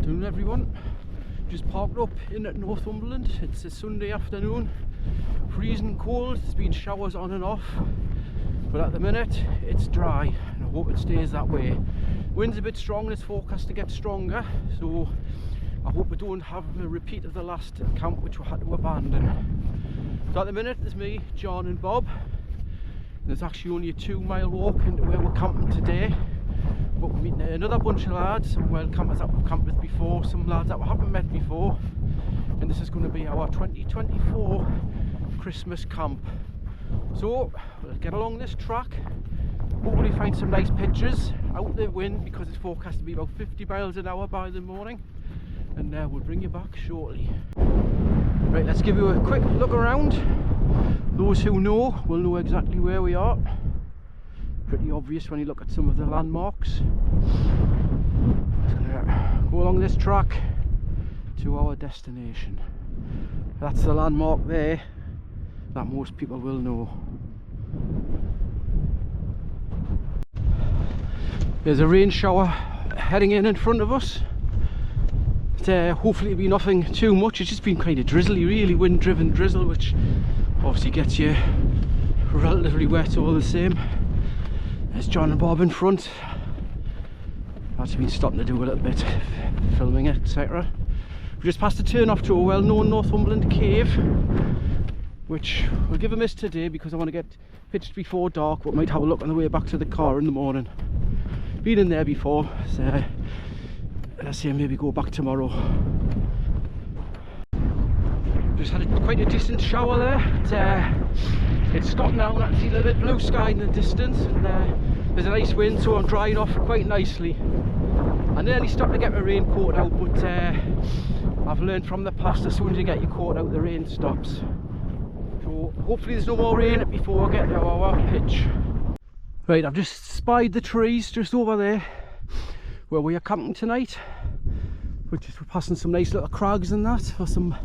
Afternoon everyone, just parked up in at Northumberland. It's a Sunday afternoon, freezing cold, there's been showers on and off, but at the minute it's dry and I hope it stays that way. Wind's a bit strong and it's forecast to get stronger, so I hope we don't have a repeat of the last camp which we had to abandon. So at the minute there's me, John and Bob. There's actually only a 2-mile walk into where we're camping today. But we're meeting another bunch of lads, some wild campers that we've camped with before, some lads that we haven't met before, and this is going to be our 2024 Christmas camp. So we'll get along this track, hopefully find some nice pictures out of the wind because it's forecast to be about 50 miles an hour by the morning, and we'll bring you back shortly. Right, let's give you a quick look around. Those who know will know exactly where we are. Pretty obvious when you look at some of the landmarks. Go along this track to our destination. That's the landmark there that most people will know. There's a rain shower heading in front of us. Hopefully it'll be nothing too much. It's just been kind of drizzly, really wind driven drizzle, which obviously gets you relatively wet all the same. There's John and Bob in front. I've actually been stopping to do a little bit filming, etc. We just passed a turn off to a well-known Northumberland cave, which we'll give a miss today because I want to get pitched before dark, but might have a look on the way back to the car in the morning. Been in there before, so let's see, maybe go back tomorrow. Just had quite a decent shower there. It's stopped now and I can see a little bit blue sky in the distance, and there's a nice wind, so I'm drying off quite nicely. I nearly stopped to get my raincoat out, but I've learned from the past, as soon as you get your coat out the rain stops. So hopefully there's no more rain before I get to our pitch. Right, I've just spied the trees just over there where we are camping tonight. We're passing some nice little crags and that for some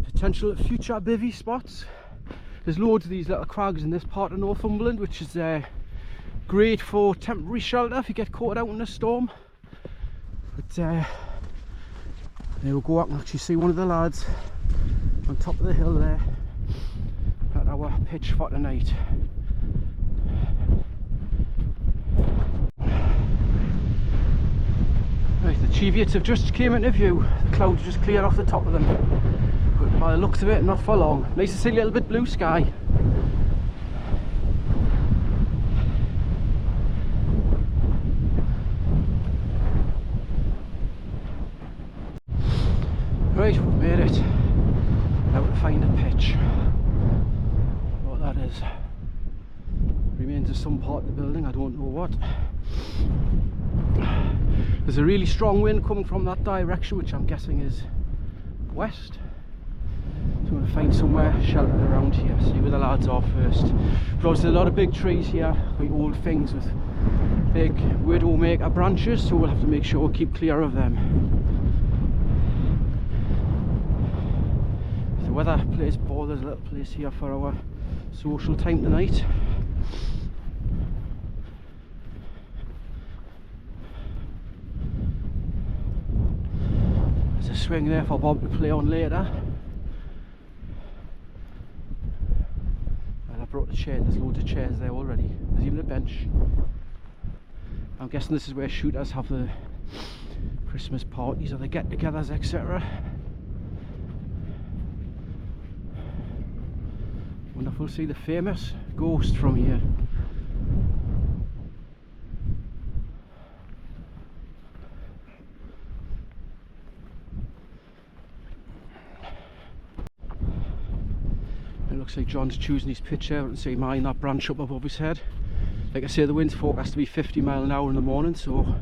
potential future bivvy spots. There's loads of these little crags in this part of Northumberland, which is great for temporary shelter if you get caught out in a storm. But there we go, I can actually see one of the lads on top of the hill there at our pitch for tonight. Right, the Cheviots have just came into view. The clouds just cleared off the top of them. But by the looks of it, not for long. Nice to see a little bit blue sky. Right, we've made it. Now to find a pitch. What that is. Remains of some part of the building, I don't know what. There's a really strong wind coming from that direction, which I'm guessing is west. So I'm going to find somewhere sheltered around here, see where the lads are first. But obviously a lot of big trees here, quite old things with big widowmaker branches, so we'll have to make sure we keep clear of them. If the weather plays ball, there's a little place here for our social time tonight. There's a swing there for Bob to play on later. And I brought the chair, there's loads of chairs there already. There's even a bench. I'm guessing this is where shooters have the Christmas parties or the get-togethers, etc. Wonder if we'll see the famous ghost from here. It looks like John's choosing his pitch out and see mine that branch up above his head. Like I say, the wind's forecast to be 50 miles an hour in the morning, so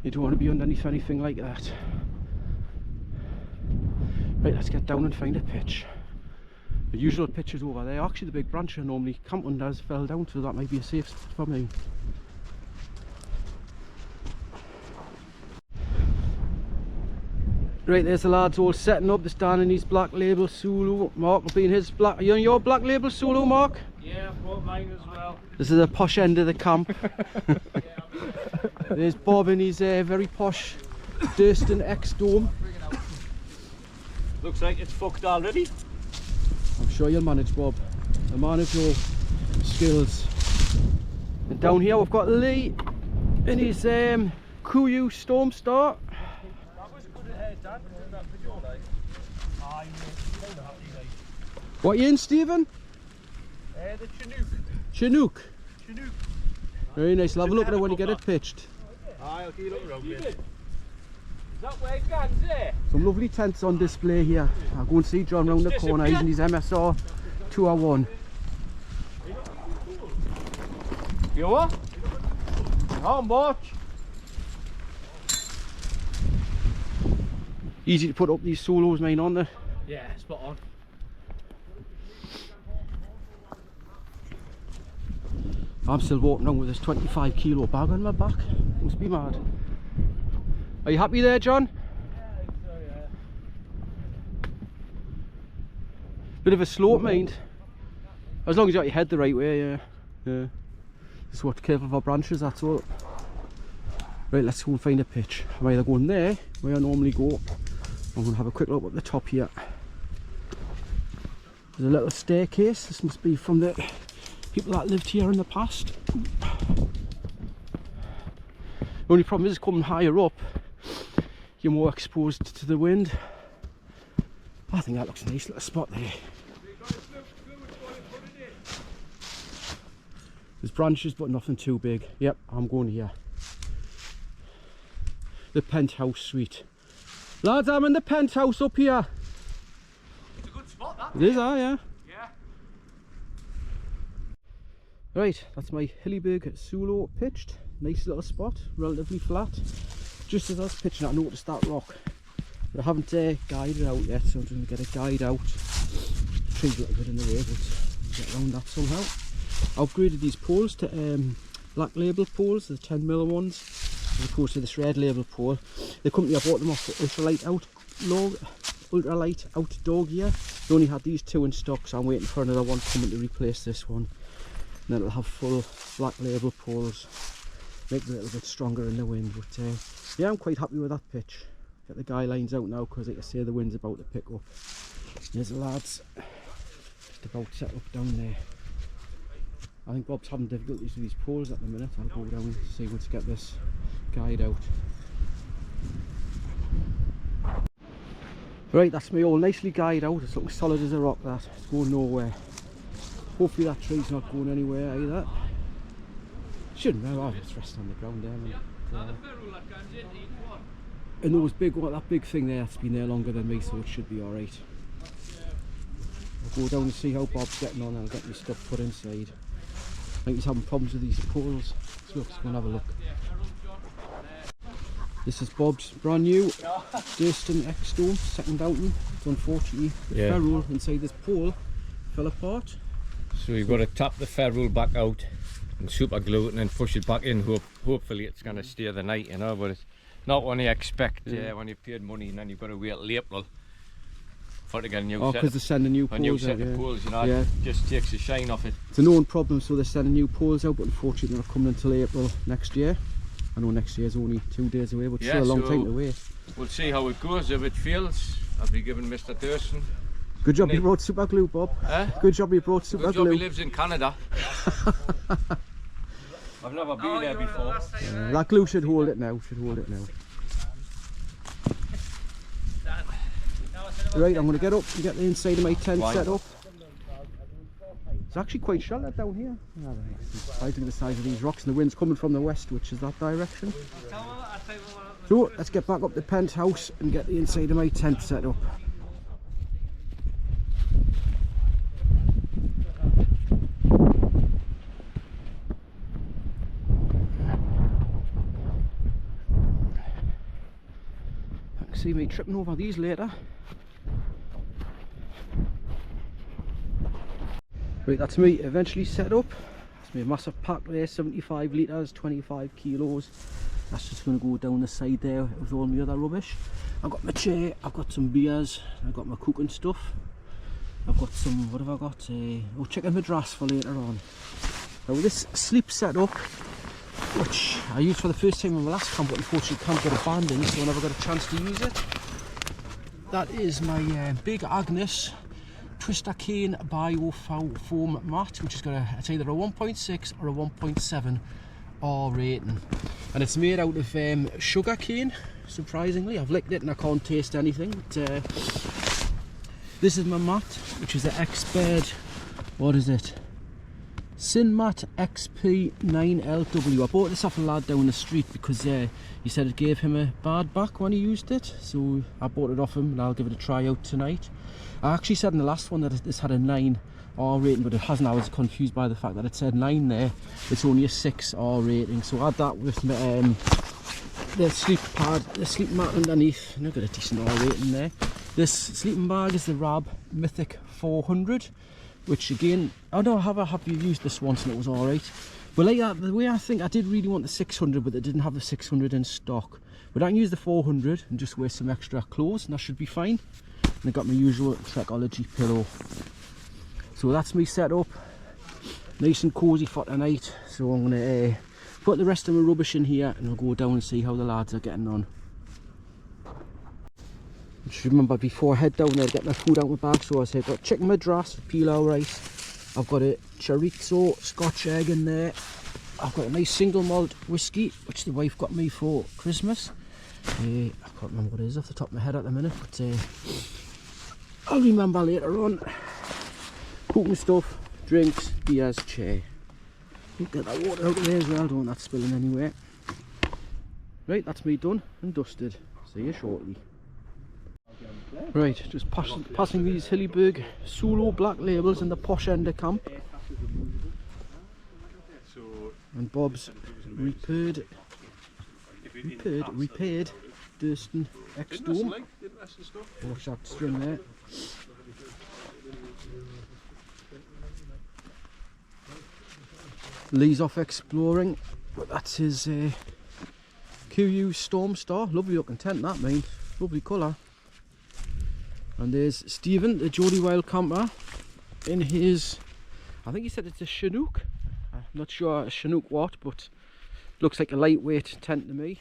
you don't want to be underneath anything like that. Right, let's get down and find a pitch. The usual pitch is over there. Actually, the big branch I normally camp under has fell down, so that might be a safe spot for me. Right, there's the lads all setting up. They're standing in his Black Label Soulos. Mark will be in his black. Are you in your Black Label Soulos, Mark? Yeah, I've brought mine as well. This is the posh end of the camp. There's Bob in his very posh Durston X Dome. Looks like it's fucked already. I'm sure you'll manage, Bob. A man of your skills. And down here we've got Lee in his Kuiu Storm Star. That was good ahead, Dan, in that video, like. Aye, kind of happy, like. What you in, Stephen? The Chinook. Chinook. Chinook. Very nice. I'll have a look at it when you get it pitched. Aye, I'll keep looking around here. Is that where Gan's there? Some lovely tents on display here. I'll go and see John round the corner. He's in his MSR Tour 1. You what? How much? Easy to put up these solos, mate, aren't they? Yeah, spot on. I'm still walking around with this 25 kilo bag on my back. Must be mad. Are you happy there, John? Yeah, I think so, yeah. Bit of a slope, mind. As long as you got your head the right way, yeah. Yeah. Just watch careful for branches, that's all. Right, let's go and find a pitch. I'm either going there, where I normally go. I'm going to have a quick look at the top here. There's a little staircase. This must be from the people that lived here in the past. The only problem is coming higher up, you're more exposed to the wind. I think that looks a nice little spot there. There's branches but nothing too big. Yep, I'm going here. The penthouse suite. Lads, I'm in the penthouse up here. It's a good spot, that. It is, yeah. Yeah. Right, that's my Hilleberg Soulos pitched. Nice little spot, relatively flat. Just as I was pitching, I noticed that rock. But I haven't guided out yet, so I'm going to get a guide out. Tree's a little bit in the way, but get around that somehow. I upgraded these poles to black label poles, the 10mm ones, as opposed to this red label pole. The company I bought them off for ultralight outdoor gear. They only had these two in stock, so I'm waiting for another one coming to replace this one. And then it'll have full black label poles, make it a little bit stronger in the wind. But yeah, I'm quite happy with that pitch. Get the guy lines out now because, like I say, the wind's about to pick up. There's the lads just about set up down there. I think Bob's having difficulties with these poles at the minute. I'll go down and see once to get this guide out. Right, that's me all nicely guide out. It's looking solid as a rock, that. It's going nowhere. Hopefully that tree's not going anywhere either. Shouldn't know, I'll just rest on the ground there. And those big one, that big thing there, that's been there longer than me, so it should be alright. I'll go down and see how Bob's getting on. I'll get my stuff put inside. I think he's having problems with these poles. So let's go and have a look. This is Bob's brand new Durston X Dome, second outing. It's unfortunately the ferrule inside this pole fell apart. So you've got to tap the ferrule back out and super glue it and then push it back in. Hopefully it's going to stay the night, you know, but it's not what you expect when you've paid money and then you've got to wait till April for to get a new set. Oh, because they're sending new poles out. A new set of poles, you know, it just takes the shine off it. It's a known problem, so they're sending new poles out, but unfortunately they're not coming until April next year. I know next year's only 2 days away, but still a long time to wait. We'll see how it goes. If it fails, I'll be giving Mr. Durston. Good job you brought super glue, Bob. Good job you brought super glue. Good job he lives in Canada. I've never been there before. That glue should hold it now, Right, I'm going to get up and get the inside of my tent set up. It's actually quite sheltered down here. Surprising the size of these rocks, and the wind's coming from the west, which is that direction. So let's get back up the penthouse and get the inside of my tent set up. I can see me tripping over these later. Right, that's me eventually set up. That's my massive pack there, 75 litres, 25 kilos. That's just going to go down the side there with all my other rubbish. I've got my chair, I've got some beers, I've got my cooking stuff. I've got some, what have I got? Chicken madras for later on. Now this sleep setup which I used for the first time in my last camp, but unfortunately can't get abandoned, so I never got a chance to use it. That is my Big Agnes Twister Cane Bio Foam Mat, which has got it's either a 1.6 or a 1.7 R rating, and it's made out of sugar cane. Surprisingly, I've licked it and I can't taste anything. But, this is my mat, which is the Expert. What is it? Sinmat XP9LW. I bought this off a lad down the street because he said it gave him a bad back when he used it, so I bought it off him and I'll give it a try out tonight. I actually said in the last one that this had a 9 R rating, but it hasn't. I was confused by the fact that it said 9 there. It's only a 6 R rating, so add that with my, the sleep pad, the sleep mat underneath, and I've got a decent R rating there. This sleeping bag is the Rab Mythic 400, which again, I don't have you used this once and it was alright. But like that, the way I think, I did really want the 600, but they didn't have the 600 in stock. But I can use the 400 and just wear some extra clothes and that should be fine. And I got my usual Trekology pillow. So that's me set up, nice and cosy for tonight. So I'm going to put the rest of my rubbish in here and I'll go down and see how the lads are getting on. Just remember before I head down there to get my food out of my bag, so I say I've got chicken madras, pilau rice, I've got a chorizo Scotch egg in there, I've got a nice single malt whiskey which the wife got me for Christmas. I can't remember what it is off the top of my head at the minute, but I'll remember later on. Cooking stuff, drinks, beers, chair. Get that water out of there as well, don't want that spilling anywhere. Right, that's me done and dusted. See you shortly. Right, just passing these Hilleberg Soulos black labels in the posh end of camp. And Bob's repaired Durston X Dome. Watch that string there. Lee's off exploring, but that's his Kuiu Storm Star. Lovely looking tent that, mate. Lovely colour. And there's Stephen, the Geordie Wild camper, in his, I think he said it's a Chinook. I'm not sure a Chinook what, but looks like a lightweight tent to me.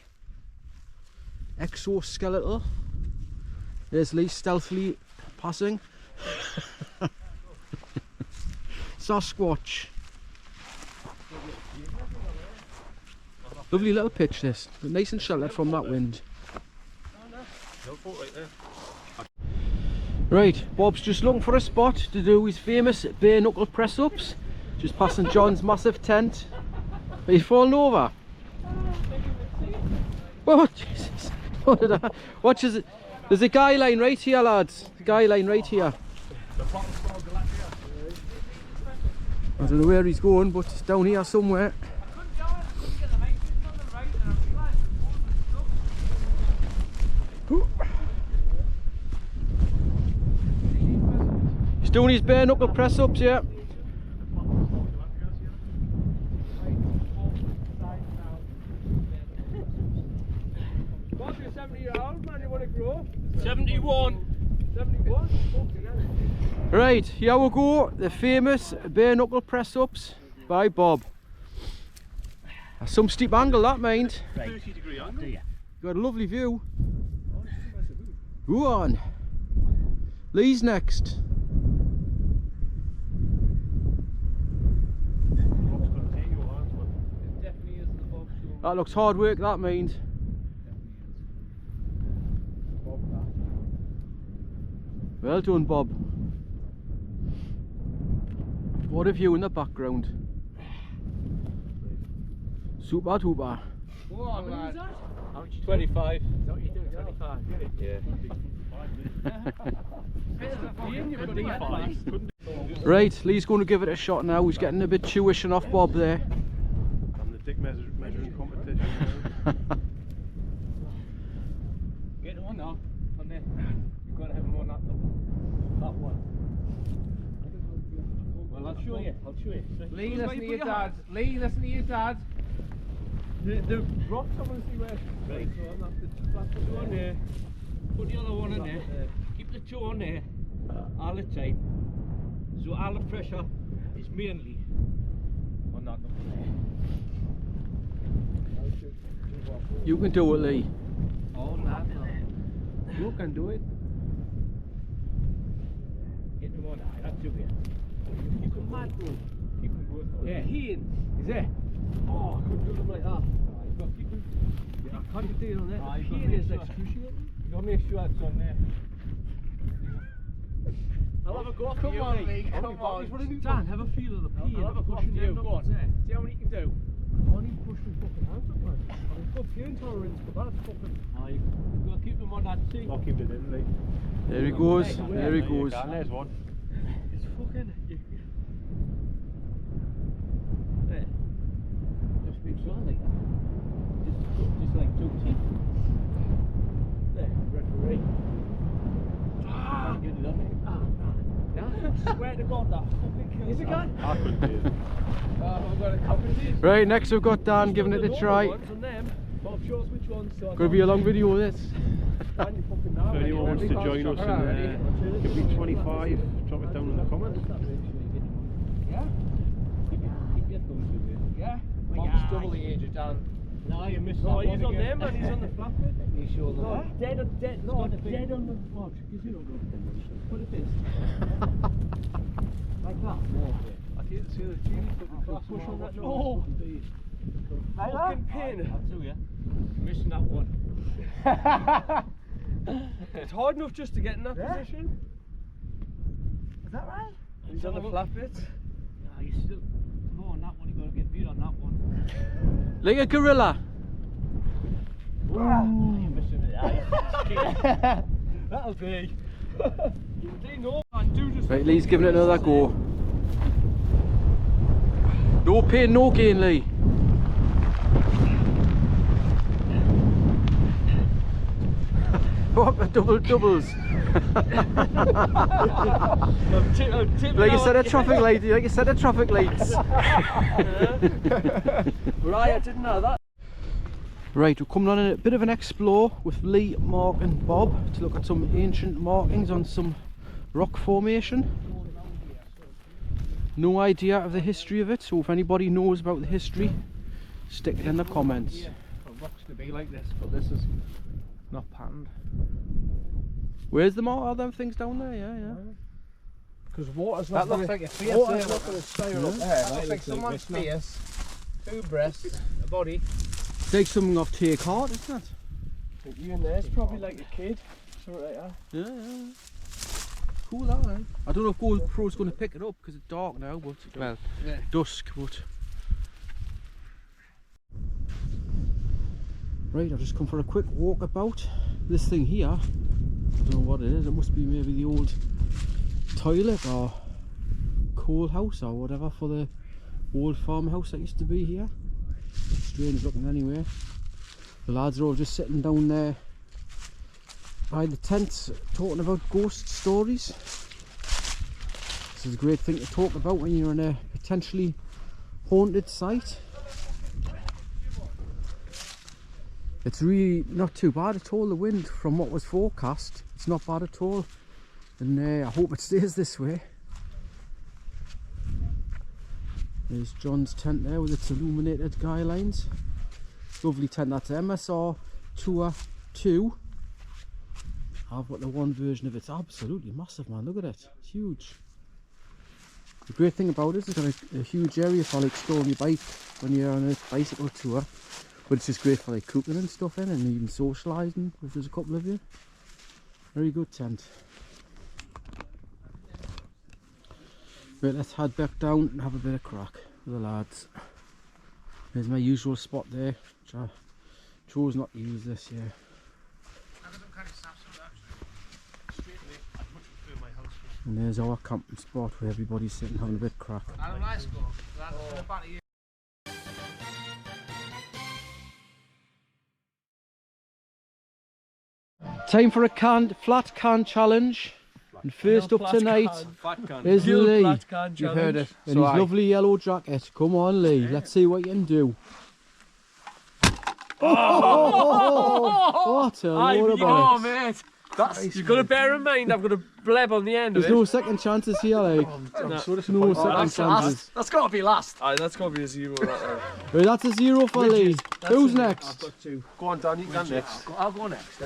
Exoskeletal. There's Lee stealthily passing. Sasquatch. Lovely little pitch this, nice and sheltered from that wind. Right, Bob's just looking for a spot to do his famous bare knuckle press ups. Just passing John's massive tent. Are you falling over? Oh Jesus! What did I? Watch is it? There's a guy line right here, lads. A guy line right here. I don't know where he's going, but it's down here somewhere. He's doing his bare knuckle press ups, yeah. Bob, you're 70-year-old man, you want to grow? 71. 71? Right, here we go. The famous bare knuckle press ups by Bob. That's some steep angle, that, mind. 30-degree angle. Got a lovely view. Go on. Lee's next. That looks hard work, that means. Well done, Bob. What a view in the background. Super duper. Go on, lad. 25. Don't you do 25? Yeah. Right, Lee's going to give it a shot now. He's getting a bit tuition off Bob there. I'm the dick measuring competition now. Get on now. On there. You've got to have more on that one. Well, I'll show you. Lee, listen to your dad. Lee, listen to your dad. The rocks, I want to see where. Right. So I'm going to slap the two on there. Put the other one in there. Keep the two on there all the time. So all the pressure is mainly on that number there. You can do it, Lee. Oh, nah. You can do it. Get him on. That's too weird. You can mad go. Keep him going. Yeah, he in. Is it? Oh, I couldn't do them like that. Yeah, I can't do it on that. He is excruciating. You gotta make sure it's on there. I'll have a go. Come on, Lee. Come on. Dan, have a feel of the pee. I'll have a go for you. Go on. See how many you can do. I need to push my fucking hands up, man. I've got pain tolerance, but that's fucking... You've got to keep them on that seat. I'll keep it in, Lee. There he goes. There he goes. There's one. It's fucking... There. Just big swell like that. Just like two teeth. There, referee. Ah! Get it up. Yeah, I swear to God that fucking kills. Is it gone? I couldn't do it. I've got a couple of these. Right, next we've got Dan giving it a try. Gonna be a long video this. If anyone wants to join us and give me 25, drop it down in the comments. Yeah? Keep your thumbs to it. Yeah? Bob's double the age of Dan. No, you missed that one. He's on them and he's on the flat bit. He's sure not. Dead on the watch. Because you don't go put it this. Like that? I can't see the genie put the push on that. Oh! Like fucking pin. I'll tell you. Missing that one. It's hard enough just to get in that position. Is that right? He's on the flat bit. Yeah, you still no on that one. You got to get beat on that one. Like a gorilla. You're missing it. That'll be. Right, Lee's giving it another go. No pain, no gain, Lee. What the doubles? Like you said, a traffic light. Like you said, a traffic lights. Right, I didn't know that. Right, we're coming on a bit of an explore with Lee, Mark and Bob to look at some ancient markings on some rock formation. No idea of the history of it, so if anybody knows about the history, stick it in the comments. For rocks to be like this, but this is not patterned. Where's the mark? Are them things down there? Yeah, yeah. Because water's not going to... That looks like a face. Water's not going to stay up there. That looks like someone's face, 2 breasts, a body. It's like something off Take Heart, isn't it? I think you in there, it's probably like a kid. Sort of like that. Yeah, yeah. Cool that, eh? I don't know if GoPro's going to pick it up because it's dark now, but well, yeah. Dusk, but... Right, I've just come for a quick walk about this thing here. I don't know what it is. It must be maybe the old toilet or coal house or whatever for the old farmhouse that used to be here. Strange looking anyway. The lads are all just sitting down there by the tent talking about ghost stories. This is a great thing to talk about when you're in a potentially haunted site. It's really not too bad at all. The wind from what was forecast, it's not bad at all, and I hope it stays this way. There's John's tent there with its illuminated guy lines. Lovely tent. That's MSR Tour 2. I've got the one version of it. It's absolutely massive, man. Look at it. It's huge. The great thing about it is it's got a huge area for like storing your bike when you're on a bicycle tour. But it's just great for like cooking and stuff in, and even socialising if there's a couple of you. Very good tent. Right, let's head back down and have a bit of crack with the lads. There's my usual spot there, which I chose not to use this year. And there's our camping spot where everybody's sitting having a bit of crack. Time for a flat can challenge. And first up tonight is Lee. You've heard it. In his lovely yellow jacket. Come on, Lee. Let's see what you can do. Oh, what a load of bollocks. Mate. You've got to bear in mind I've got a bleb on the end of There's it. no second chances here, like. I'm so No second chances. That's got to be last. Aye, that's got to be a 0. Right, that's a 0 for Lee. Who's I've next? got 2. Go on, Dan, you can next. I'll go next.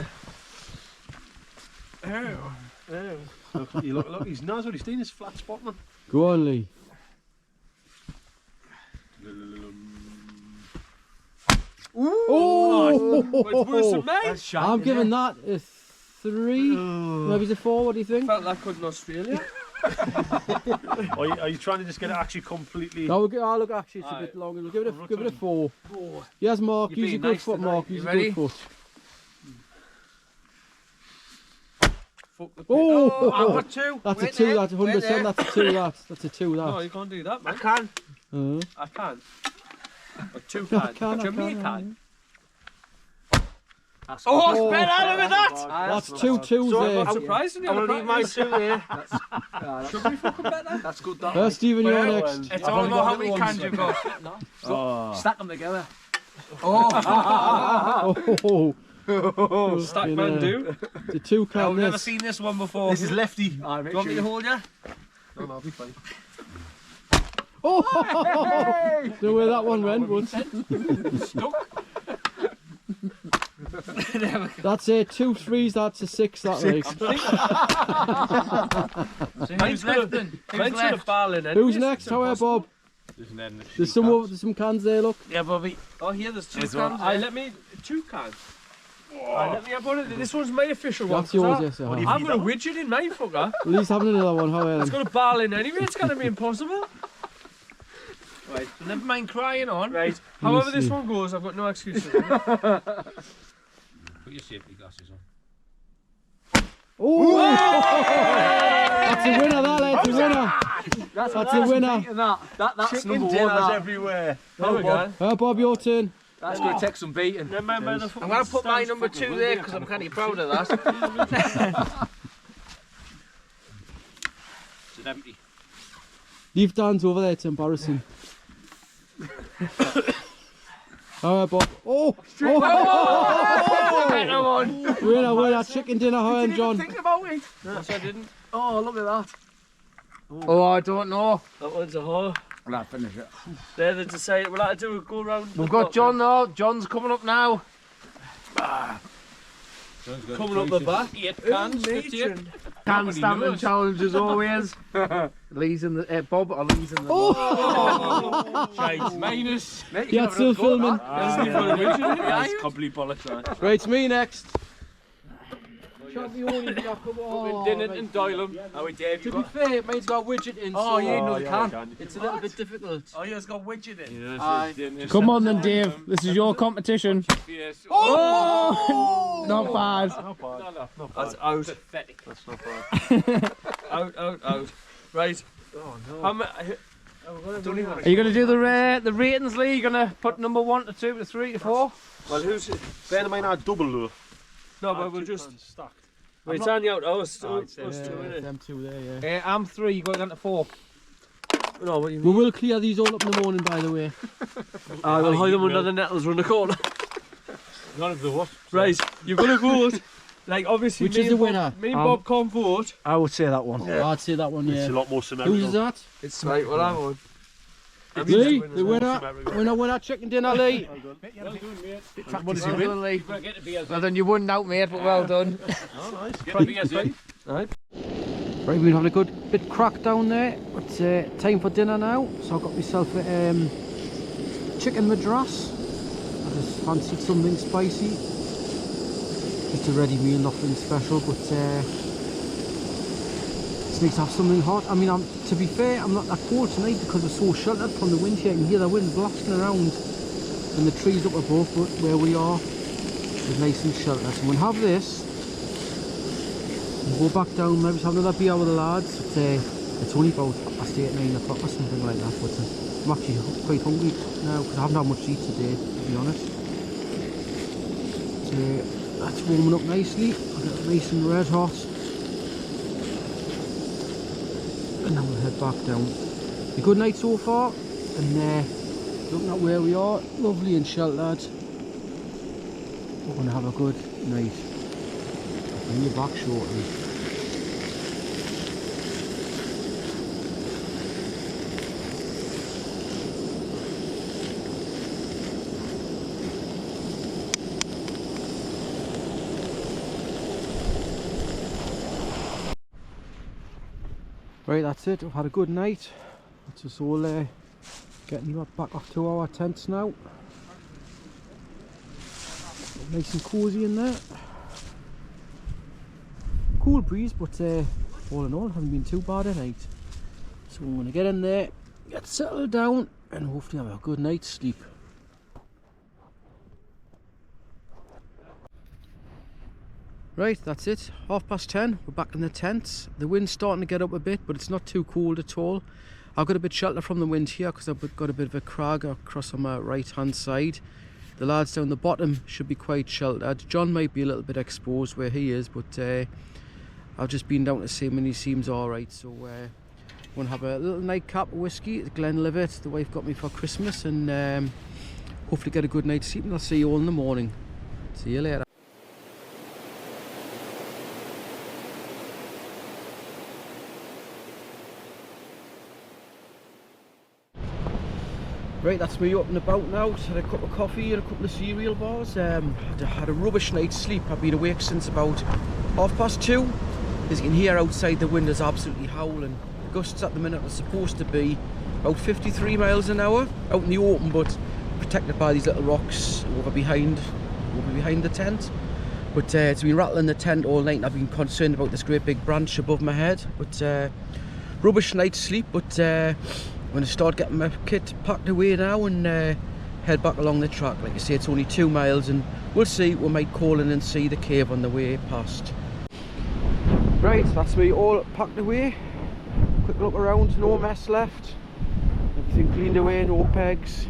Look, he's knows what he's doing, his flat spot, man. Go on, Lee. Oh! It's worse than me. I'm giving that a 3. Maybe it's a 4. What do you think? Felt like good in Australia. Are you trying to just get it actually completely... No, look, actually, it's a bit longer. We'll give it a 4. Yes, Mark. You're Use your being good nice foot, tonight. Mark. You Use your ready? good foot. Fuck the Oh! I've got 2. That's a Wait 2. there. That's 100%. That's a 2. That's a 2. No, That. you can't do that, man. I can. I can. A 2 can. I can. Do you mean can? Oh, it's better, look at that! That's 2 2s there. I'm surprised when you I'm have going to leave my 2 there. Should be fucking better. That's good. That. Stephen, you're next. It's all about how many cans you've got. Stack them together. Oh, Stack man do. the 2 can I've never this. seen this one before. This is lefty. Do you want me to hold you? No, I'll be fine. Oh! Know where that one went once. Stuck. That's a 2 3s. That's a 6. That like. Mine's left then. Mine's left. Barlin, Who's next? How are Bob? There's some cans there. Look. Yeah, Bobby. Oh, here there's 2 cans. Let me 2 cans. Let me have one of this one's my official one. That's yours, yes. I've got a widget in mine, fucker. Well, he's having another one. How are It's got a barrel in anyway. It's gonna be impossible. Right, so never mind crying on. Right. However this one goes, I've got no excuses. Put your safety glasses on. Oh! That's a winner, that, lads. A winner. That's a winner. That's Chicken number 1. dinners everywhere. There we go. Bob, your turn. That's going to take some beating. I'm going to put my number 2 there because I'm kind of proud of that. Is it empty? Leave Dan's over there. It's embarrassing. Bob. Oh! Winner. Chicken dinner. How are John? Think about it. Yes, I didn't. Oh, look at that. Oh, I don't know. That one's a whore. Will I finish it? There to decide. We'll have to do a go round. We've got John now. John's coming up now. Coming up the back. 8 cans. 15. Can stamping challenge as always. Lee's in the Bob or Lee's in the. Right, minus. Yeah, it's still filming. That's Complete bollocks. Right, it's me next. Didn't and Doylem. Oh, we did. To be fair, mine's got widget in. Oh, so yeah, no, you can. It's a little bit difficult. Oh, yeah, it's got widget in. Come on then, Dave. This is your competition. Yes. Oh! Not bad. That's out. Pathetic. That's not bad. Out. Right. Oh, no. How many? Are you going to do the ratings, Lee? You're going to put number 1 to 2 to 3 to 4? Well, bear in mind I double though. No, but we'll just. Stacked. Wait, it's only out. Us two, Yeah, them 2 there, yeah. I'm 3. You're going down to 4. No, what you We will clear these all up in the morning, by the way. I will hide them under the nettles round the corner. None of the what? Right, you're going to vote. Like, obviously, Which is the winner? Me and Bob can't vote. I would say that one. Yeah. I'd say that one, It's a yeah. lot more symmetrical. Who's that? It's right, well, I won. Lee, the winner, chicken dinner, Lee. What does he win? Lee? You've got to get the beers. Well, then you won out, mate, but well done. Oh, nice. Get the beers in. Right, we've been having a good bit crack down there. It's time for dinner now, so I've got myself a chicken madras. I just fancied something spicy. Just a ready meal, nothing special, but just need to have something hot. I mean, to be fair, I'm not that cold tonight because we're so sheltered from the wind here. You can hear the wind blasting around and the trees up above, but where we are is nice and sheltered. So we'll have this. We'll go back down, maybe have another beer with the lads. It's only about 8, 9 o'clock or something like that, but I'm actually quite hungry now because I haven't had much to eat today, to be honest. So that's warming up nicely. I'll get it nice and red hot. And then we'll head back down. A good night so far, and looking at where we are, lovely and sheltered. We're going to have a good night. and you're back shortly. Right, that's it. I've had a good night. It's just all getting back off to our tents now. Nice and cosy in there. Cool breeze, but all in all, hasn't been too bad at night. So I'm going to get in there, get settled down, and hopefully have a good night's sleep. Right, that's it. 10:30. We're back in the tents. The wind's starting to get up a bit, but it's not too cold at all. I've got a bit shelter from the wind here because I've got a bit of a crag across on my right hand side. The lads down the bottom should be quite sheltered. John might be a little bit exposed where he is, but I've just been down to see him and he seems alright. So we're going to have a little nightcap of whiskey at Glenlivet. The wife got me for Christmas, and hopefully get a good night's sleep, and I'll see you all in the morning. See you later. Right, that's me up and about now. Just had a cup of coffee and a couple of cereal bars. I had a rubbish night's sleep. I've been awake since about 2:30. As you can hear outside, the wind is absolutely howling. The gusts at the minute are supposed to be about 53 miles an hour out in the open, but protected by these little rocks over behind the tent. But it's been rattling the tent all night, and I've been concerned about this great big branch above my head. But rubbish night's sleep, but I'm going to start getting my kit packed away now and head back along the track. Like I say, it's only 2 miles, and we'll see. We might call in and see the cave on the way past. Right, that's me all packed away. Quick look around, no mess left. Everything cleaned away, no pegs.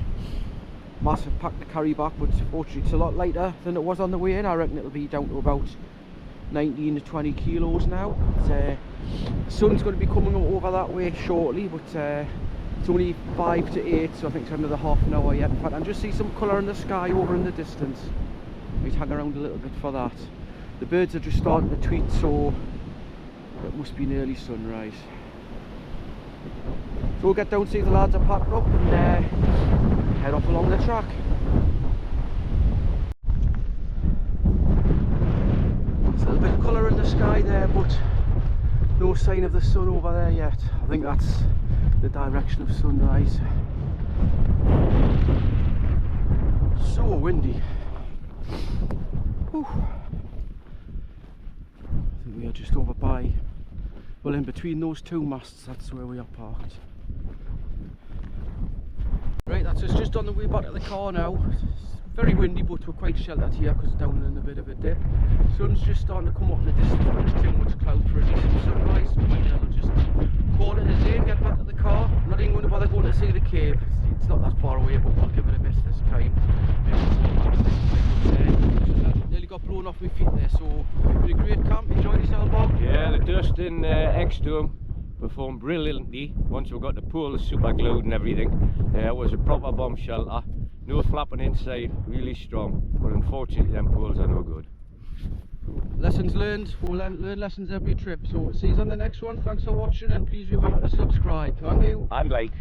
Massive pack to carry back, but fortunately it's a lot lighter than it was on the way in. I reckon it'll be down to about 19 to 20 kilos now. The sun's going to be coming over that way shortly, but it's only 5 to 8, so I think it's another half an hour yet. In fact, I just see some colour in the sky over in the distance. Might hang around a little bit for that. The birds are just starting to tweet, so it must be an early sunrise. So we'll get down to see the lads are packed up and head off along the track. There's a little bit of colour in the sky there, but no sign of the sun over there yet. I think that's the direction of sunrise. So windy. Whew. I think we are just over by, well, in between those two masts, that's where we are parked. Right, that's us just on the way back to the car now. It's very windy, but we're quite sheltered here because it's down in a bit of a dip. Sun's just starting to come up in the distance, but there's too much cloud for a decent sunrise. We might be able to just call it a day and get back to the car. I'm not even going to bother going to see the cave. It's not that far away, but we'll give it a miss this time. Nearly got blown off my feet there, so it's been a great camp. Enjoyed yourself, Bob? Yeah, the Durston X Dome performed brilliantly once we got the pool super glued and everything. It was a proper bomb shelter, no flapping inside, really strong, but unfortunately them pools are no good. Lessons learned. We'll learn lessons every trip, so see you on the next one. Thanks for watching, and please remember to subscribe. Thank you. I'm like